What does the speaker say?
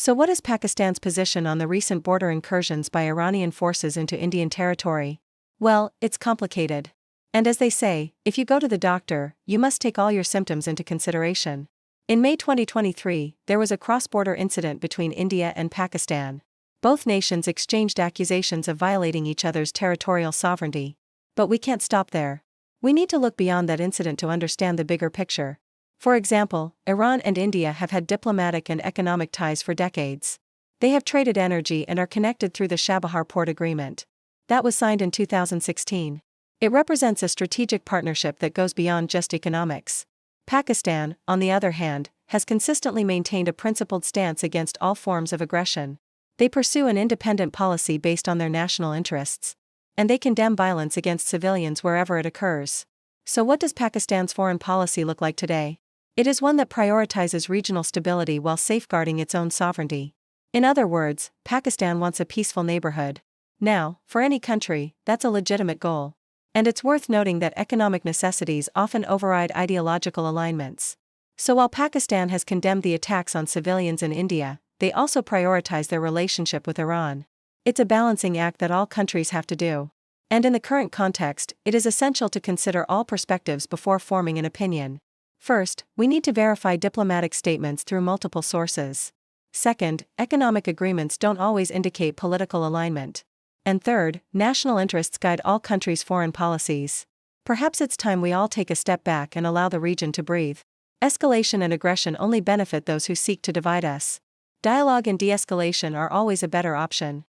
So what is Pakistan's position on the recent border incursions by Iranian forces into Indian territory? Well, it's complicated. And as they say, if you go to the doctor, you must take all your symptoms into consideration. In May 2023, there was a cross-border incident between India and Pakistan. Both nations exchanged accusations of violating each other's territorial sovereignty. But we can't stop there. We need to look beyond that incident to understand the bigger picture. For example, Iran and India have had diplomatic and economic ties for decades. They have traded energy and are connected through the Chabahar Port Agreement. That was signed in 2016. It represents a strategic partnership that goes beyond just economics. Pakistan, on the other hand, has consistently maintained a principled stance against all forms of aggression. They pursue an independent policy based on their national interests. And they condemn violence against civilians wherever it occurs. So what does Pakistan's foreign policy look like today? It is one that prioritizes regional stability while safeguarding its own sovereignty. In other words, Pakistan wants a peaceful neighborhood. Now, for any country, that's a legitimate goal. And it's worth noting that economic necessities often override ideological alignments. So while Pakistan has condemned the attacks on civilians in India, they also prioritize their relationship with Iran. It's a balancing act that all countries have to do. And in the current context, it is essential to consider all perspectives before forming an opinion. First, we need to verify diplomatic statements through multiple sources. Second, economic agreements don't always indicate political alignment. And third, national interests guide all countries' foreign policies. Perhaps it's time we all take a step back and allow the region to breathe. Escalation and aggression only benefit those who seek to divide us. Dialogue and de-escalation are always a better option.